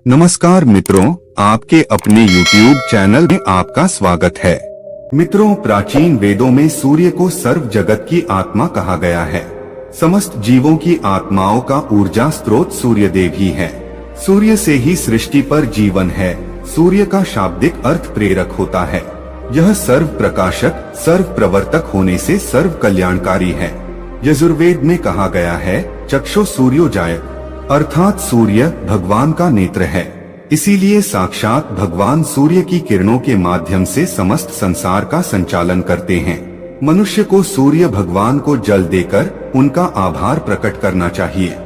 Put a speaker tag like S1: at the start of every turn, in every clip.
S1: नमस्कार मित्रों, आपके अपने YouTube चैनल में आपका स्वागत है। मित्रों, प्राचीन वेदों में सूर्य को सर्व जगत की आत्मा कहा गया है। समस्त जीवों की आत्माओं का ऊर्जा स्रोत सूर्य देव ही है। सूर्य से ही सृष्टि पर जीवन है। सूर्य का शाब्दिक अर्थ प्रेरक होता है। यह सर्व प्रकाशक, सर्व प्रवर्तक होने से सर्व कल्याणकारी है। यजुर्वेद में कहा गया है, चक्षु सूर्योजायत, अर्थात सूर्य भगवान का नेत्र है। इसीलिए साक्षात भगवान सूर्य की किरणों के माध्यम से समस्त संसार का संचालन करते हैं। मनुष्य को सूर्य भगवान को जल देकर उनका आभार प्रकट करना चाहिए।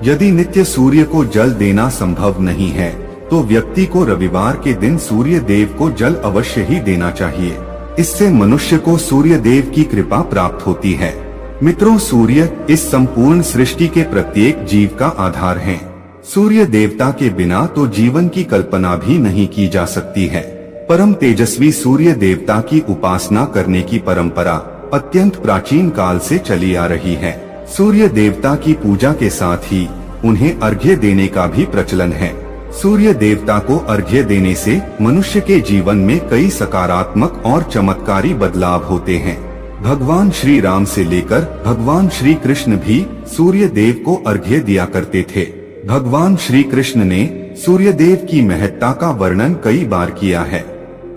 S1: यदि नित्य सूर्य को जल देना संभव नहीं है तो व्यक्ति को रविवार के दिन सूर्य देव को जल अवश्य ही देना चाहिए। इससे मनुष्य को सूर्य देव की कृपा प्राप्त होती है। मित्रों, सूर्य इस संपूर्ण सृष्टि के प्रत्येक जीव का आधार है। सूर्य देवता के बिना तो जीवन की कल्पना भी नहीं की जा सकती है। परम तेजस्वी सूर्य देवता की उपासना करने की परंपरा अत्यंत प्राचीन काल से चली आ रही है। सूर्य देवता की पूजा के साथ ही उन्हें अर्घ्य देने का भी प्रचलन है। सूर्य देवता को अर्घ्य देने से मनुष्य के जीवन में कई सकारात्मक और चमत्कारी बदलाव होते हैं। भगवान श्री राम से लेकर भगवान श्री कृष्ण भी सूर्य देव को अर्घ्य दिया करते थे। भगवान श्री कृष्ण ने सूर्य देव की महत्ता का वर्णन कई बार किया है।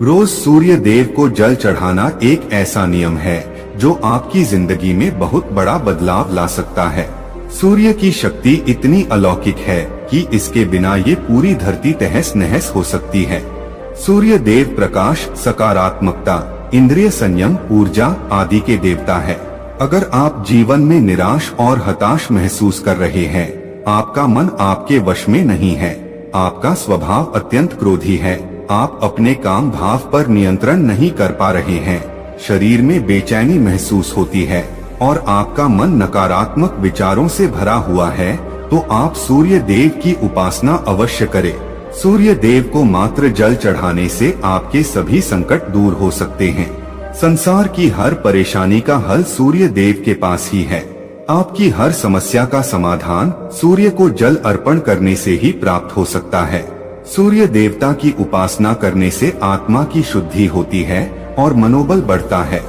S1: रोज सूर्य देव को जल चढ़ाना एक ऐसा नियम है जो आपकी जिंदगी में बहुत बड़ा बदलाव ला सकता है। सूर्य की शक्ति इतनी अलौकिक है कि इसके बिना ये पूरी धरती तहस नहस हो सकती है। सूर्य देव प्रकाश, सकारात्मकता, इंद्रिय संयम, ऊर्जा आदि के देवता है। अगर आप जीवन में निराश और हताश महसूस कर रहे हैं, आपका मन आपके वश में नहीं है, आपका स्वभाव अत्यंत क्रोधी है, आप अपने काम भाव पर नियंत्रण नहीं कर पा रहे हैं, शरीर में बेचैनी महसूस होती है और आपका मन नकारात्मक विचारों से भरा हुआ है, तो आप सूर्य देव की उपासना अवश्य करें। सूर्य देव को मात्र जल चढ़ाने से आपके सभी संकट दूर हो सकते हैं। संसार की हर परेशानी का हल सूर्य देव के पास ही है। आपकी हर समस्या का समाधान सूर्य को जल अर्पण करने से ही प्राप्त हो सकता है। सूर्य देवता की उपासना करने से आत्मा की शुद्धि होती है और मनोबल बढ़ता है।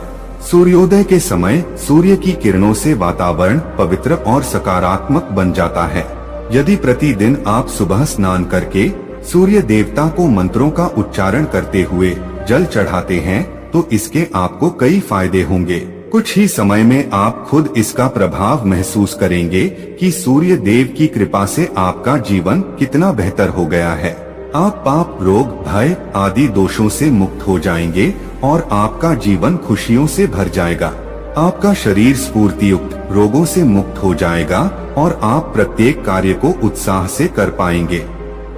S1: सूर्योदय के समय सूर्य की किरणों से वातावरण पवित्र और सकारात्मक बन जाता है। यदि प्रतिदिन आप सुबह स्नान करके सूर्य देवता को मंत्रों का उच्चारण करते हुए जल चढ़ाते हैं तो इसके आपको कई फायदे होंगे। कुछ ही समय में आप खुद इसका प्रभाव महसूस करेंगे कि सूर्य देव की कृपा से आपका जीवन कितना बेहतर हो गया है। आप पाप, रोग, भय आदि दोषों से मुक्त हो जाएंगे और आपका जीवन खुशियों से भर जाएगा। आपका शरीर स्फूर्ति युक्त, रोगों से मुक्त हो जाएगा और आप प्रत्येक कार्य को उत्साह से कर पाएंगे।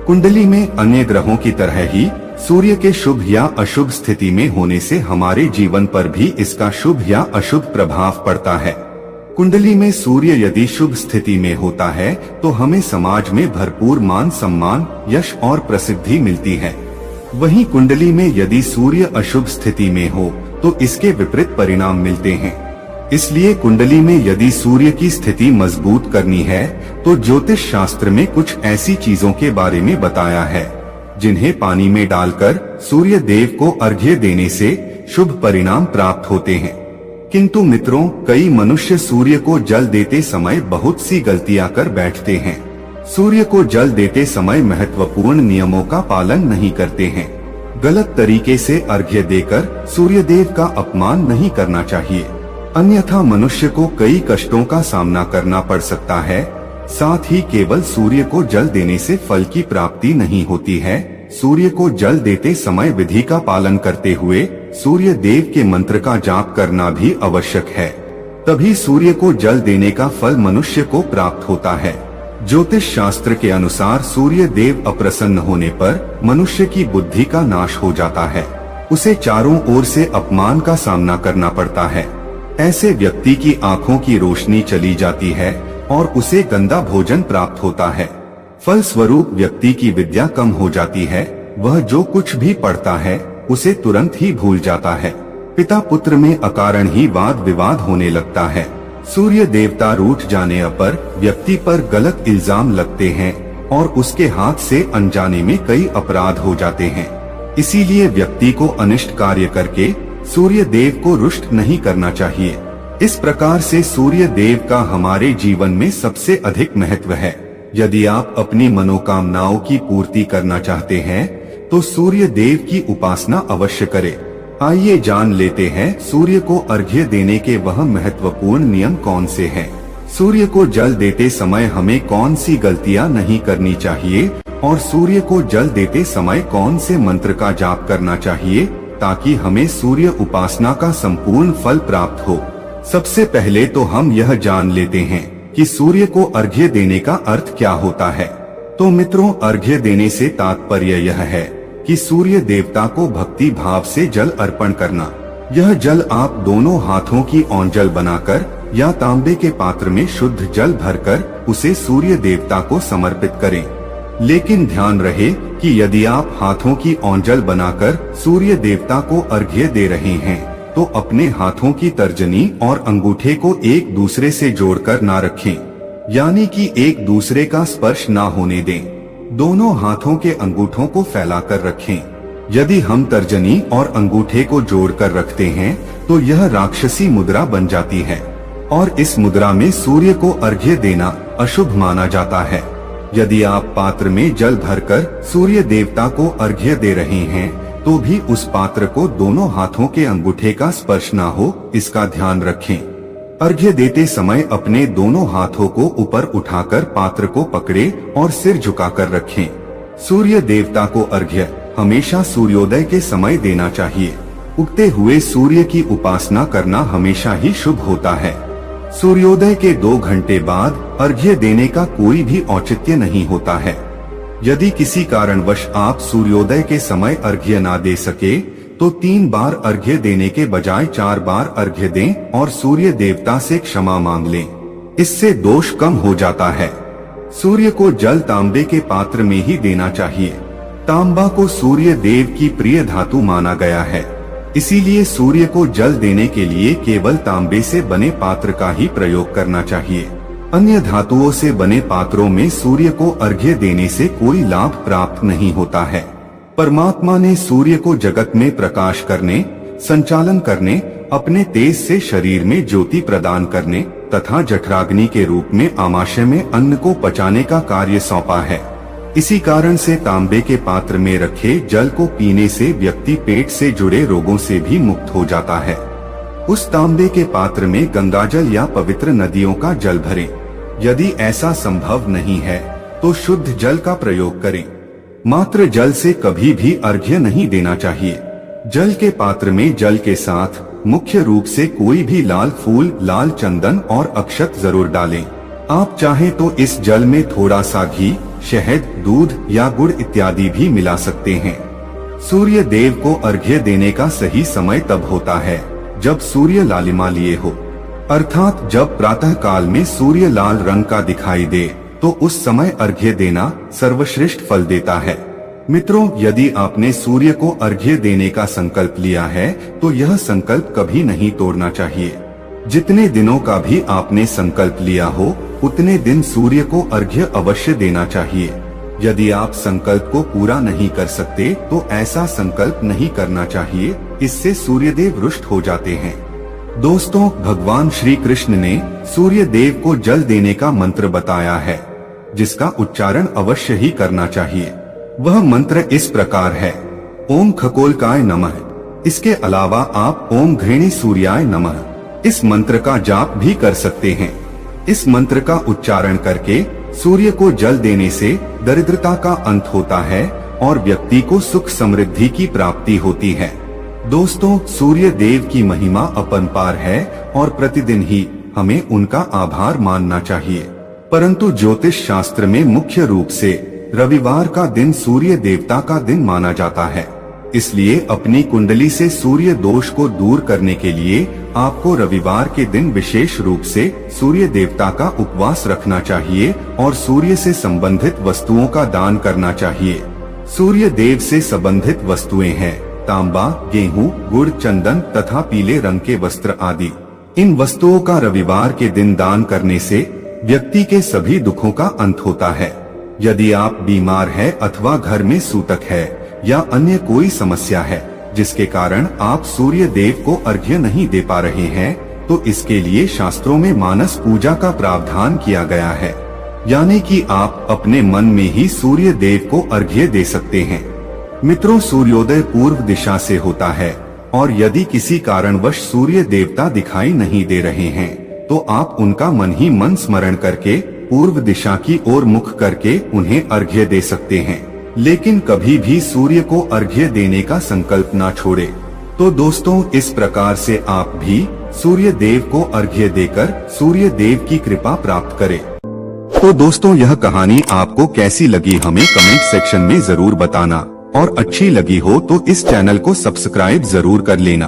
S1: कुंडली में अन्य ग्रहों की तरह ही सूर्य के शुभ या अशुभ स्थिति में होने से हमारे जीवन पर भी इसका शुभ या अशुभ प्रभाव पड़ता है। कुंडली में सूर्य यदि शुभ स्थिति में होता है तो हमें समाज में भरपूर मान सम्मान, यश और प्रसिद्धि मिलती है। वहीं कुंडली में यदि सूर्य अशुभ स्थिति में हो तो इसके विपरीत परिणाम मिलते हैं। इसलिए कुंडली में यदि सूर्य की स्थिति मजबूत करनी है तो ज्योतिष शास्त्र में कुछ ऐसी चीजों के बारे में बताया है जिन्हें पानी में डालकर सूर्य देव को अर्घ्य देने से शुभ परिणाम प्राप्त होते हैं। किंतु मित्रों, कई मनुष्य सूर्य को जल देते समय बहुत सी गलतियां कर बैठते हैं। सूर्य को जल देते समय महत्वपूर्ण नियमों का पालन नहीं करते हैं। गलत तरीके से अर्घ्य देकर सूर्य देव का अपमान नहीं करना चाहिए, अन्यथा मनुष्य को कई कष्टों का सामना करना पड़ सकता है। साथ ही केवल सूर्य को जल देने से फल की प्राप्ति नहीं होती है। सूर्य को जल देते समय विधि का पालन करते हुए सूर्य देव के मंत्र का जाप करना भी आवश्यक है। तभी सूर्य को जल देने का फल मनुष्य को प्राप्त होता है। ज्योतिष शास्त्र के अनुसार सूर्य देव अप्रसन्न होने पर मनुष्य की बुद्धि का नाश हो जाता है। उसे चारों ओर से अपमान का सामना करना पड़ता है। ऐसे व्यक्ति की आंखों की रोशनी चली जाती है और उसे गंदा भोजन प्राप्त होता है। फल स्वरूप व्यक्ति की विद्या कम हो जाती है। वह जो कुछ भी पढ़ता है उसे तुरंत ही भूल जाता है। पिता पुत्र में अकारण ही वाद विवाद होने लगता है। सूर्य देवता रूठ जाने पर व्यक्ति पर गलत इल्जाम लगते हैं और उसके हाथ से अनजाने में कई अपराध हो जाते हैं। इसीलिए व्यक्ति को अनिष्ट कार्य करके सूर्य देव को रुष्ट नहीं करना चाहिए। इस प्रकार से सूर्य देव का हमारे जीवन में सबसे अधिक महत्व है। यदि आप अपनी मनोकामनाओं की पूर्ति करना चाहते हैं तो सूर्य देव की उपासना अवश्य करें। आइए जान लेते हैं सूर्य को अर्घ्य देने के वह महत्वपूर्ण नियम कौन से हैं। सूर्य को जल देते समय हमें कौन सी गलतियां नहीं करनी चाहिए और सूर्य को जल देते समय कौन से मंत्र का जाप करना चाहिए ताकि हमें सूर्य उपासना का संपूर्ण फल प्राप्त हो। सबसे पहले तो हम यह जान लेते हैं कि सूर्य को अर्घ्य देने का अर्थ क्या होता है। तो मित्रों, अर्घ्य देने से तात्पर्य यह है कि सूर्य देवता को भक्ति भाव से जल अर्पण करना। यह जल आप दोनों हाथों की ओंजल बनाकर या तांबे के पात्र में शुद्ध जल भरकर उसे सूर्य देवता को समर्पित करें। लेकिन ध्यान रहे कि यदि आप हाथों की ओंजल बनाकर सूर्य देवता को अर्घ्य दे रहे हैं तो अपने हाथों की तर्जनी और अंगूठे को एक दूसरे से जोड़कर ना रखें, यानी कि एक दूसरे का स्पर्श ना होने दें। दोनों हाथों के अंगूठों को फैलाकर रखें। यदि हम तर्जनी और अंगूठे को जोड़कर रखते हैं तो यह राक्षसी मुद्रा बन जाती है और इस मुद्रा में सूर्य को अर्घ्य देना अशुभ माना जाता है। यदि आप पात्र में जल भरकर सूर्य देवता को अर्घ्य दे रहे हैं तो भी उस पात्र को दोनों हाथों के अंगूठे का स्पर्श ना हो, इसका ध्यान रखें। अर्घ्य देते समय अपने दोनों हाथों को ऊपर उठाकर पात्र को पकड़े और सिर झुकाकर रखें। सूर्य देवता को अर्घ्य हमेशा सूर्योदय के समय देना चाहिए। उगते हुए सूर्य की उपासना करना हमेशा ही शुभ होता है। सूर्योदय के 2 घंटे बाद अर्घ्य देने का कोई भी औचित्य नहीं होता है। यदि किसी कारणवश आप सूर्योदय के समय अर्घ्य ना दे सके तो 3 बार अर्घ्य देने के बजाय 4 बार अर्घ्य दें और सूर्य देवता से क्षमा मांग लें। इससे दोष कम हो जाता है। सूर्य को जल तांबे के पात्र में ही देना चाहिए। तांबा को सूर्य देव की प्रिय धातु माना गया है, इसीलिए सूर्य को जल देने के लिए केवल तांबे से बने पात्र का ही प्रयोग करना चाहिए। अन्य धातुओं से बने पात्रों में सूर्य को अर्घ्य देने से कोई लाभ प्राप्त नहीं होता है। परमात्मा ने सूर्य को जगत में प्रकाश करने, संचालन करने, अपने तेज से शरीर में ज्योति प्रदान करने तथा जठराग्नि के रूप में आमाशय में अन्न को पचाने का कार्य सौंपा है। इसी कारण से तांबे के पात्र में रखे जल को पीने से व्यक्ति पेट से जुड़े रोगों से भी मुक्त हो जाता है। उस तांबे के पात्र में गंगाजल या पवित्र नदियों का जल भरें। यदि ऐसा संभव नहीं है तो शुद्ध जल का प्रयोग करें। मात्र जल से कभी भी अर्घ्य नहीं देना चाहिए। जल के पात्र में जल के साथ मुख्य रूप से कोई भी लाल फूल, लाल चंदन और अक्षत जरूर डालें। आप चाहें तो इस जल में थोड़ा सा घी, शहद, दूध या गुड़ इत्यादि भी मिला सकते हैं। सूर्य देव को अर्घ्य देने का सही समय तब होता है जब सूर्य लालिमा लिए हो, अर्थात जब प्रातः काल में सूर्य लाल रंग का दिखाई दे तो उस समय अर्घ्य देना सर्वश्रेष्ठ फल देता है। मित्रों, यदि आपने सूर्य को अर्घ्य देने का संकल्प लिया है तो यह संकल्प कभी नहीं तोड़ना चाहिए। जितने दिनों का भी आपने संकल्प लिया हो उतने दिन सूर्य को अर्घ्य अवश्य देना चाहिए। यदि आप संकल्प को पूरा नहीं कर सकते तो ऐसा संकल्प नहीं करना चाहिए, इससे सूर्यदेव रुष्ट हो जाते हैं। दोस्तों, भगवान श्री कृष्ण ने सूर्य देव को जल देने का मंत्र बताया है जिसका उच्चारण अवश्य ही करना चाहिए। वह मंत्र इस प्रकार है: ओम खगोलकाय नमः। इसके अलावा आप ओम घृणी सूर्याय नमः इस मंत्र का जाप भी कर सकते हैं। इस मंत्र का उच्चारण करके सूर्य को जल देने से दरिद्रता का अंत होता है और व्यक्ति को सुख समृद्धि की प्राप्ति होती है। दोस्तों, सूर्य देव की महिमा अपरंपार है और प्रतिदिन ही हमें उनका आभार मानना चाहिए। परंतु ज्योतिष शास्त्र में मुख्य रूप से रविवार का दिन सूर्य देवता का दिन माना जाता है। इसलिए अपनी कुंडली से सूर्य दोष को दूर करने के लिए आपको रविवार के दिन विशेष रूप से सूर्य देवता का उपवास रखना चाहिए और सूर्य से संबंधित वस्तुओं का दान करना चाहिए। सूर्य देव से संबंधित वस्तुएं हैं तांबा, गेहूं, गुड़, चंदन तथा पीले रंग के वस्त्र आदि। इन वस्तुओं का रविवार के दिन दान करने से व्यक्ति के सभी दुखों का अंत होता है। यदि आप बीमार है अथवा घर में सूतक है या अन्य कोई समस्या है जिसके कारण आप सूर्य देव को अर्घ्य नहीं दे पा रहे हैं, तो इसके लिए शास्त्रों में मानस पूजा का प्रावधान किया गया है। यानी कि आप अपने मन में ही सूर्य देव को अर्घ्य दे सकते हैं। मित्रों, सूर्योदय पूर्व दिशा से होता है और यदि किसी कारणवश सूर्य देवता दिखाई नहीं दे रहे हैं तो आप उनका मन ही मन स्मरण करके पूर्व दिशा की ओर मुख करके उन्हें अर्घ्य दे सकते हैं। लेकिन कभी भी सूर्य को अर्घ्य देने का संकल्प ना छोड़े। तो दोस्तों, इस प्रकार से आप भी सूर्य देव को अर्घ्य देकर सूर्य देव की कृपा प्राप्त करें। तो दोस्तों, यह कहानी आपको कैसी लगी हमें कमेंट सेक्शन में जरूर बताना और अच्छी लगी हो तो इस चैनल को सब्सक्राइब जरूर कर लेना।